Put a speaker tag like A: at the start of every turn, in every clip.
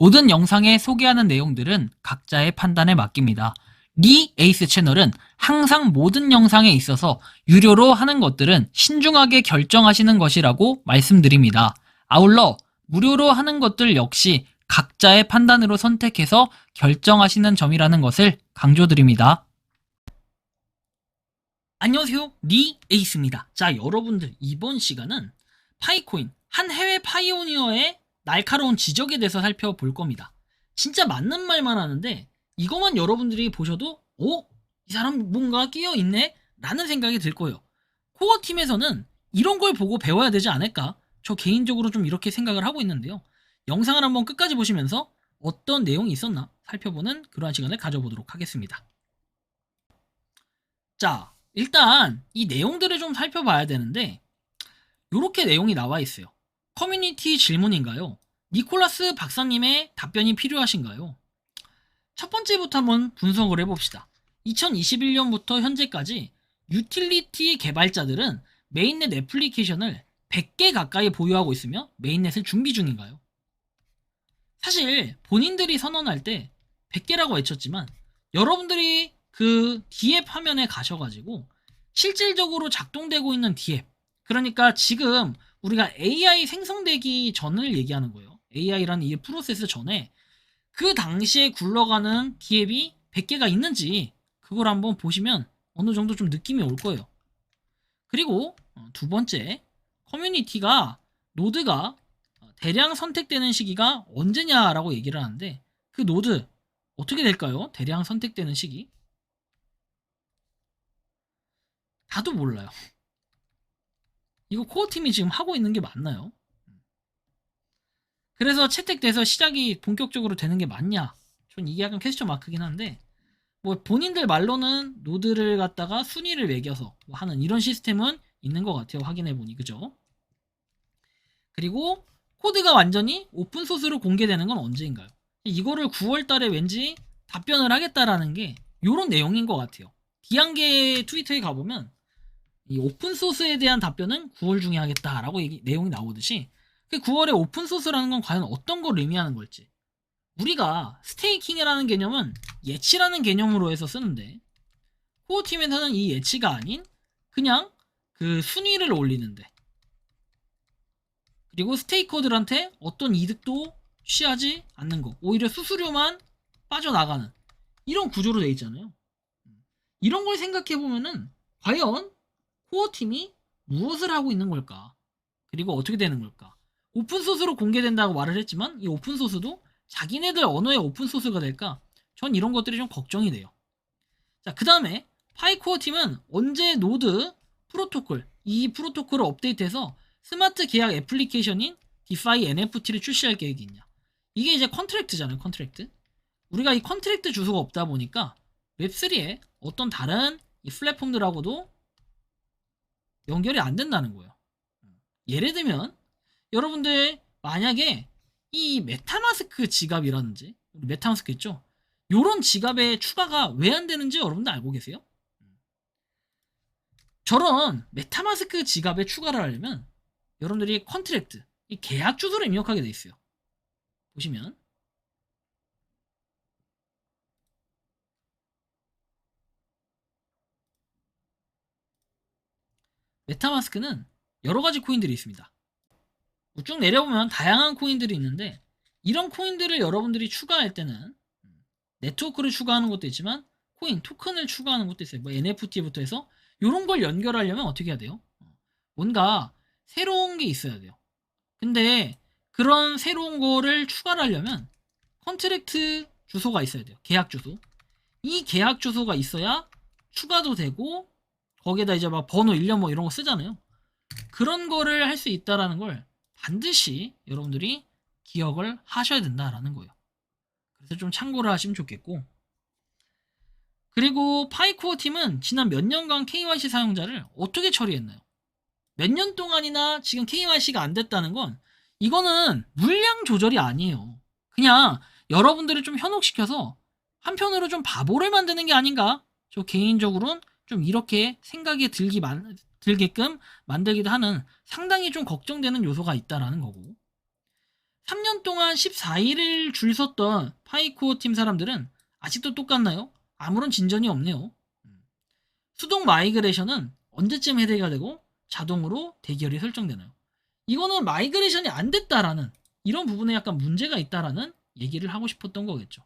A: 모든 영상에 소개하는 내용들은 각자의 판단에 맡깁니다. 리 에이스 채널은 항상 모든 영상에 있어서 유료로 하는 것들은 신중하게 결정하시는 것이라고 말씀드립니다. 아울러 무료로 하는 것들 역시 각자의 판단으로 선택해서 결정하시는 점이라는 것을 강조드립니다. 안녕하세요, 리 에이스입니다. 자, 여러분들 이번 시간은 파이코인, 한 해외 파이오니어의 날카로운 지적에 대해서 살펴볼 겁니다. 진짜 맞는 말만 하는데 이것만 여러분들이 보셔도 이 사람 뭔가 끼어있네? 라는 생각이 들 거예요. 코어 팀에서는 이런 걸 보고 배워야 되지 않을까? 저 개인적으로 좀 이렇게 생각을 하고 있는데요. 영상을 한번 끝까지 보시면서 어떤 내용이 있었나 살펴보는 그러한 시간을 가져보도록 하겠습니다. 자, 일단 이 내용들을 좀 살펴봐야 되는데 이렇게 내용이 나와 있어요. 커뮤니티 질문인가요? 니콜라스 박사님의 답변이 필요하신가요? 첫 번째부터 한번 분석을 해봅시다. 2021년부터 현재까지 유틸리티 개발자들은 메인넷 애플리케이션을 100개 가까이 보유하고 있으며 메인넷을 준비 중인가요? 사실 본인들이 선언할 때 100개라고 외쳤지만 여러분들이 그 D앱 화면에 가셔가지고 실질적으로 작동되고 있는 D앱, 그러니까 지금 우리가 AI 생성되기 전을 얘기하는 거예요. AI라는 이 프로세스 전에 그 당시에 굴러가는 D앱이 100개가 있는지 그걸 한번 보시면 어느 정도 좀 느낌이 올 거예요. 그리고 두 번째, 커뮤니티가 노드가 대량 선택되는 시기가 언제냐라고 얘기를 하는데 그 노드 어떻게 될까요? 대량 선택되는 시기? 다도 몰라요. 이거 코어팀이 지금 하고 있는 게 맞나요? 그래서 채택돼서 시작이 본격적으로 되는 게 맞냐? 전 이게 약간 퀘스천 마크긴 한데 뭐 본인들 말로는 노드를 갖다가 순위를 매겨서 하는 이런 시스템은 있는 것 같아요. 확인해보니. 그죠? 그리고 코드가 완전히 오픈소스로 공개되는 건 언제인가요? 이거를 9월달에 왠지 답변을 하겠다라는 게 이런 내용인 것 같아요. 디안계 트위터에 가보면 이 오픈소스에 대한 답변은 9월 중에 하겠다라고 내용이 나오듯이 그 9월에 오픈소스라는 건 과연 어떤 걸 의미하는 걸지, 우리가 스테이킹이라는 개념은 예치라는 개념으로 해서 쓰는데 코어팀에서는 이 예치가 아닌 그냥 그 순위를 올리는데, 그리고 스테이커들한테 어떤 이득도 취하지 않는 거, 오히려 수수료만 빠져나가는 이런 구조로 되어 있잖아요. 이런 걸 생각해보면은 과연 코어팀이 무엇을 하고 있는 걸까? 그리고 어떻게 되는 걸까? 오픈소스로 공개된다고 말을 했지만 이 오픈소스도 자기네들 언어의 오픈소스가 될까? 전 이런 것들이 좀 걱정이 돼요. 자, 그 다음에 파이코어 팀은 언제 노드 프로토콜, 이 프로토콜을 업데이트해서 스마트 계약 애플리케이션인 디파이 NFT를 출시할 계획이 있냐? 이게 이제 컨트랙트잖아요. 컨트랙트. 우리가 이 컨트랙트 주소가 없다 보니까 웹3에 어떤 다른 이 플랫폼들하고도 연결이 안 된다는 거예요. 예를 들면 여러분들 만약에 이 메타마스크 지갑이라든지, 우리 메타마스크 있죠? 요런 지갑의 추가가 왜 안 되는지 여러분들 알고 계세요? 저런 메타마스크 지갑에 추가를 하려면 여러분들이 컨트랙트, 이 계약 주소를 입력하게 돼 있어요. 보시면 메타마스크는 여러 가지 코인들이 있습니다. 쭉 내려보면 다양한 코인들이 있는데 이런 코인들을 여러분들이 추가할 때는 네트워크를 추가하는 것도 있지만 코인, 토큰을 추가하는 것도 있어요. 뭐 NFT부터 해서 이런 걸 연결하려면 어떻게 해야 돼요? 뭔가 새로운 게 있어야 돼요. 근데 그런 새로운 거를 추가를 하려면 컨트랙트 주소가 있어야 돼요. 계약 주소. 이 계약 주소가 있어야 추가도 되고 거기에다 이제 막 번호, 일련 뭐 이런 거 쓰잖아요. 그런 거를 할 수 있다라는 걸 반드시 여러분들이 기억을 하셔야 된다라는 거예요. 그래서 좀 참고를 하시면 좋겠고, 그리고 파이코어 팀은 지난 몇 년간 KYC 사용자를 어떻게 처리했나요? 몇 년 동안이나 지금 KYC가 안 됐다는 건 이거는 물량 조절이 아니에요. 그냥 여러분들을 좀 현혹시켜서 한편으로 좀 바보를 만드는 게 아닌가? 저 개인적으로는 좀 이렇게 생각이 들게끔 만들기도 하는 상당히 좀 걱정되는 요소가 있다라는 거고, 3년 동안 14일을 줄 섰던 파이코어 팀 사람들은 아직도 똑같나요? 아무런 진전이 없네요. 수동 마이그레이션은 언제쯤 해제가 되고 자동으로 대기열이 설정되나요? 이거는 마이그레이션이 안 됐다라는 이런 부분에 약간 문제가 있다라는 얘기를 하고 싶었던 거겠죠.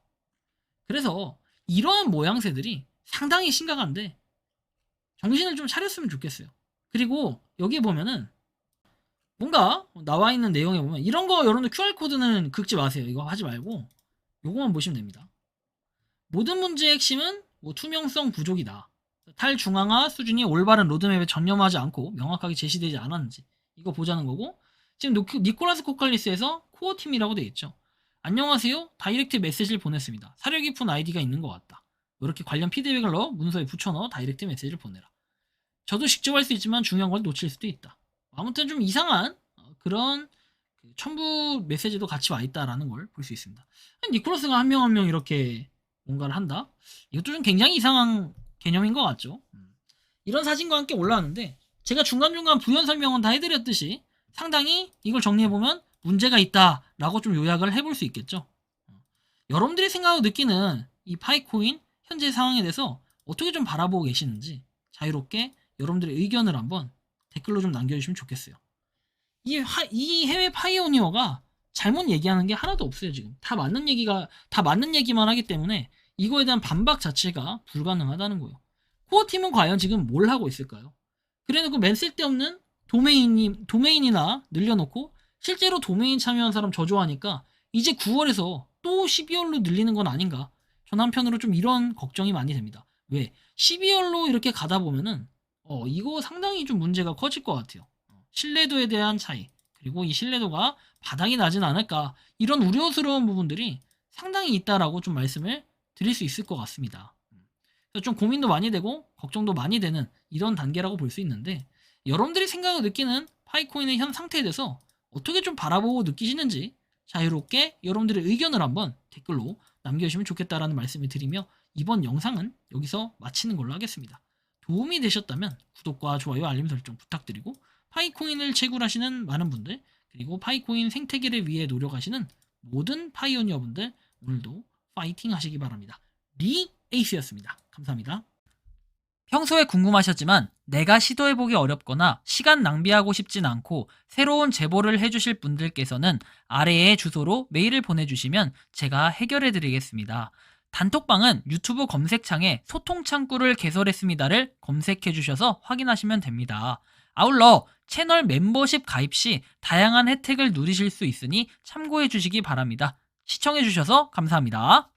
A: 그래서 이러한 모양새들이 상당히 심각한데 정신을 좀 차렸으면 좋겠어요. 그리고 여기 보면은 뭔가 나와 있는 내용에 보면 이런 거 여러분들 QR코드는 긁지 마세요. 이거 하지 말고 요거만 보시면 됩니다. 모든 문제의 핵심은 투명성 부족이다. 탈중앙화 수준이 올바른 로드맵에 전념하지 않고 명확하게 제시되지 않았는지 이거 보자는 거고, 지금 니콜라스 코칼리스에서 코어 팀이라고 되어 있죠. 안녕하세요. 다이렉트 메시지를 보냈습니다. 사려 깊은 아이디가 있는 것 같다. 이렇게 관련 피드백을 넣어 문서에 붙여넣어 다이렉트 메시지를 보내라. 저도 직접 할 수 있지만 중요한 걸 놓칠 수도 있다. 아무튼 좀 이상한 그런 첨부 메시지도 같이 와 있다라는 걸 볼 수 있습니다. 니콜라스가 한 명 한 명 이렇게 뭔가를 한다? 이것도 좀 굉장히 이상한 개념인 것 같죠. 이런 사진과 함께 올라왔는데 제가 중간중간 부연 설명은 다 해드렸듯이 상당히 이걸 정리해보면 문제가 있다라고 좀 요약을 해볼 수 있겠죠. 여러분들이 생각하고 느끼는 이 파이코인 현재 상황에 대해서 어떻게 좀 바라보고 계시는지 자유롭게 여러분들의 의견을 한번 댓글로 좀 남겨주시면 좋겠어요. 이 해외 파이오니어가 잘못 얘기하는 게 하나도 없어요. 지금 다 맞는 얘기만 하기 때문에 이거에 대한 반박 자체가 불가능하다는 거예요. 코어팀은 과연 지금 뭘 하고 있을까요? 그래놓고 맨 쓸데없는 도메인이나 늘려놓고 실제로 도메인 참여한 사람 저조하니까 이제 9월에서 또 12월로 늘리는 건 아닌가? 전 한편으로 좀 이런 걱정이 많이 됩니다. 왜? 12월로 이렇게 가다 보면은 이거 상당히 좀 문제가 커질 것 같아요. 신뢰도에 대한 차이, 그리고 이 신뢰도가 바닥이 나진 않을까, 이런 우려스러운 부분들이 상당히 있다라고 좀 말씀을 드릴 수 있을 것 같습니다. 그래서 좀 고민도 많이 되고 걱정도 많이 되는 이런 단계라고 볼 수 있는데, 여러분들이 생각을 느끼는 파이코인의 현 상태에 대해서 어떻게 좀 바라보고 느끼시는지 자유롭게 여러분들의 의견을 한번 댓글로 남겨주시면 좋겠다라는 말씀을 드리며 이번 영상은 여기서 마치는 걸로 하겠습니다. 도움이 되셨다면 구독과 좋아요, 알림 설정 부탁드리고, 파이코인을 채굴하시는 많은 분들, 그리고 파이코인 생태계를 위해 노력하시는 모든 파이오니어 분들, 오늘도 파이팅 하시기 바랍니다. 리에이스였습니다. 감사합니다. 평소에 궁금하셨지만 내가 시도해보기 어렵거나 시간 낭비하고 싶진 않고 새로운 제보를 해주실 분들께서는 아래의 주소로 메일을 보내주시면 제가 해결해드리겠습니다. 단톡방은 유튜브 검색창에 소통창구를 개설했습니다를 검색해주셔서 확인하시면 됩니다. 아울러 채널 멤버십 가입 시 다양한 혜택을 누리실 수 있으니 참고해주시기 바랍니다. 시청해주셔서 감사합니다.